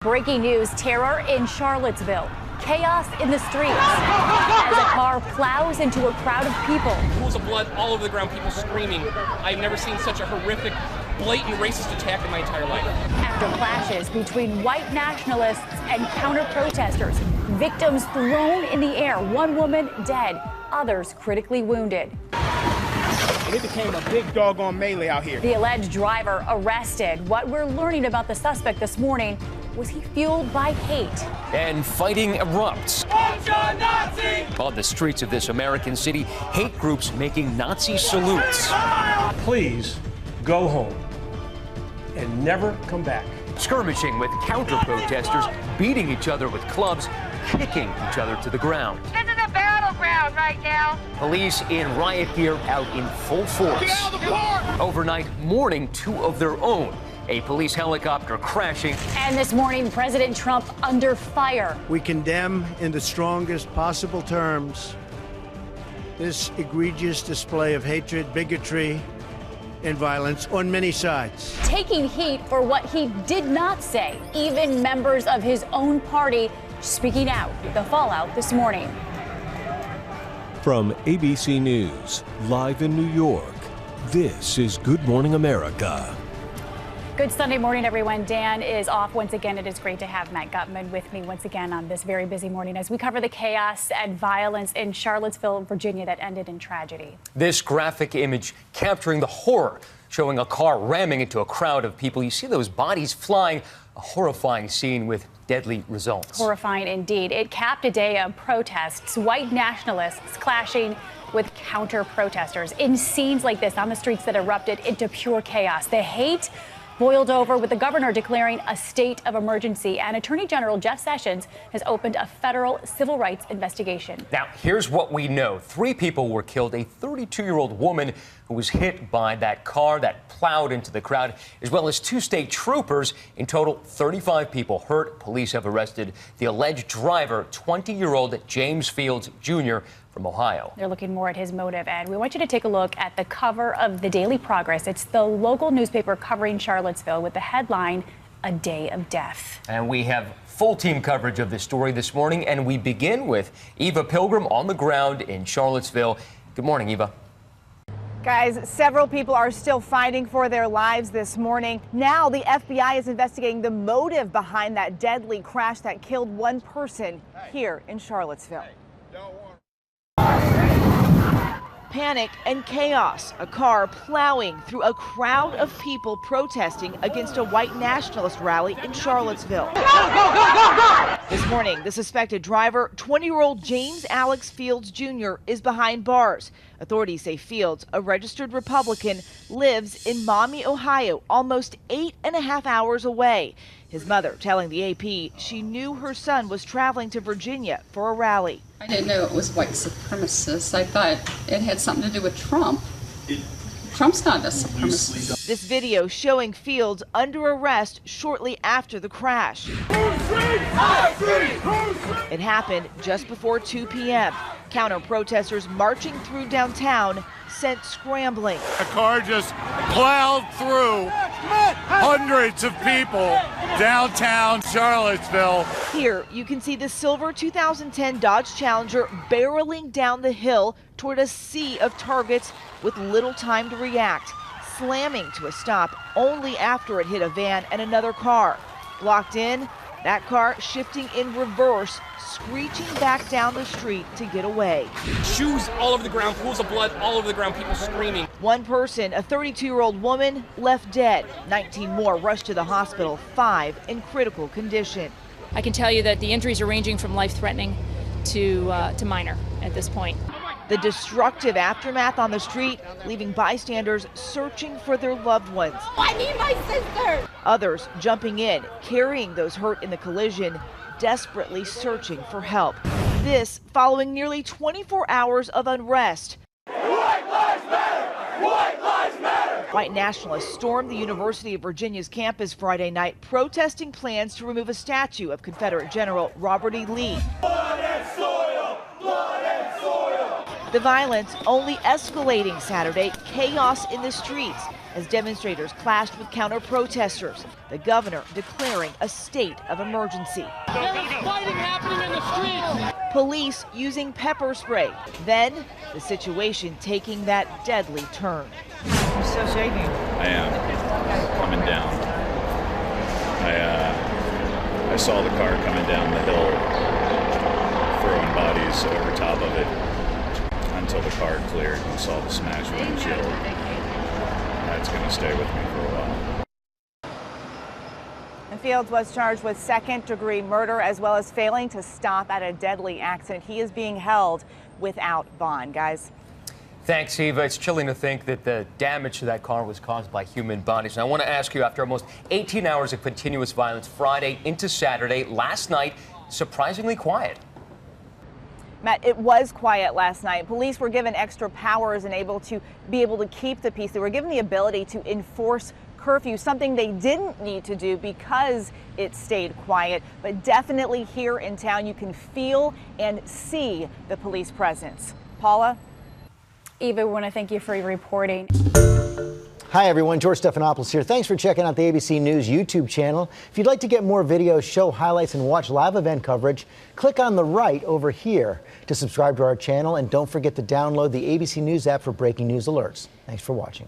Breaking news, terror in Charlottesville. Chaos in the streets as a car plows into a crowd of people. Pools of blood all over the ground, people screaming. I've never seen such a horrific, blatant racist attack in my entire life. After clashes between white nationalists and counter-protesters, victims thrown in the air, one woman dead, others critically wounded. It became a big doggone melee out here. The alleged driver arrested. What we're learning about the suspect this morning, was he fueled by hate? And fighting erupts. On the streets of this American city, hate groups making Nazi salutes. Please go home and never come back. Skirmishing with counter-protesters, beating each other with clubs, kicking each other to the ground. This is a battleground right now. Police in riot gear out in full force. Get out of the park! Overnight, mourning two of their own. A police helicopter crashing. And this morning, President Trump under fire. We condemn in the strongest possible terms this egregious display of hatred, bigotry, and violence on many sides. Taking heat for what he did not say, even members of his own party speaking out. The fallout this morning. From ABC News, live in New York, this is Good Morning America. Good Sunday morning, everyone. Dan is off once again. It is great to have Matt Gutman with me once again on this very busy morning as we cover the chaos and violence in Charlottesville, Virginia that ended in tragedy. This graphic image capturing the horror, showing a car ramming into a crowd of people. You see those bodies flying, a horrifying scene with deadly results. Horrifying indeed. It capped a day of protests, white nationalists clashing with counter-protesters in scenes like this on the streets that erupted into pure chaos. The hate boiled over with the governor declaring a state of emergency, and Attorney General Jeff Sessions has opened a federal civil rights investigation. Now, here's what we know. 3 people were killed. A 32-year-old woman who was hit by that car that plowed into the crowd, as well as 2 state troopers. In total, 35 people hurt. Police have arrested the alleged driver, 20-year-old James Fields Jr., from Ohio. They're looking more at his motive, and we want you to take a look at the cover of the Daily Progress. It's the local newspaper covering Charlottesville with the headline, "A Day of Death." And we have full team coverage of this story this morning, and we begin with Eva Pilgrim on the ground in Charlottesville. Good morning, Eva. Guys, several people are still fighting for their lives this morning. Now the FBI is investigating the motive behind that deadly crash that killed one person here in Charlottesville. Panic and chaos, a car plowing through a crowd of people protesting against a white nationalist rally in Charlottesville. Go, go, go, go, go! This morning, the suspected driver, 20-year-old James Alex Fields Jr., is behind bars. Authorities say Fields, a registered Republican, lives in Maumee, Ohio, almost 8.5 hours away. His mother telling the AP she knew her son was traveling to Virginia for a rally. I didn't know it was white supremacists. I thought it had something to do with Trump. Trump's not a supremacist. This video showing Fields under arrest shortly after the crash. It happened just before 2 p.m. Counter-protesters marching through downtown sent scrambling. A car just plowed through hundreds of people downtown Charlottesville. Here you can see the silver 2010 Dodge Challenger barreling down the hill toward a sea of targets with little time to react, slamming to a stop only after it hit a van and another car. Blocked in, that car shifting in reverse, screeching back down the street to get away. Shoes all over the ground, pools of blood all over the ground, people screaming. One person, a 32-year-old woman, left dead. 19 more rushed to the hospital, 5 in critical condition. I can tell you that the injuries are ranging from life-threatening to minor at this point. The destructive aftermath on the street, leaving bystanders searching for their loved ones. I need my sister! Others jumping in, carrying those hurt in the collision, desperately searching for help. This following nearly 24 hours of unrest. White lives matter! White lives matter! White nationalists stormed the University of Virginia's campus Friday night, protesting plans to remove a statue of Confederate General Robert E. Lee. Blood and soil! Blood and soil! The violence only escalating Saturday, chaos in the streets. as demonstrators clashed with counter-protesters, the governor declaring a state of emergency. There is fighting happening in the streets. Police using pepper spray. Then the situation taking that deadly turn. You're still shaking. I am coming down. I saw the car coming down the hill, throwing bodies over top of it until the car cleared and saw the smashed windshield. That's going to stay with me for a while. And Fields was charged with second-degree murder as well as failing to stop at a deadly accident. He is being held without bond, guys. Thanks, Eva. It's chilling to think that the damage to that car was caused by human bodies. And I want to ask you, after almost 18 hours of continuous violence Friday into Saturday, last night, surprisingly quiet. Matt, it was quiet last night. Police were given extra powers and able to keep the peace. They were given the ability to enforce curfew, something they didn't need to do because it stayed quiet. But definitely here in town, you can feel and see the police presence. Paula? Eva, we want to thank you for your reporting. Hi, everyone. George Stephanopoulos here. Thanks for checking out the ABC News YouTube channel. If you'd like to get more videos, show highlights, and watch live event coverage, click on the right over here to subscribe to our channel. And don't forget to download the ABC News app for breaking news alerts. Thanks for watching.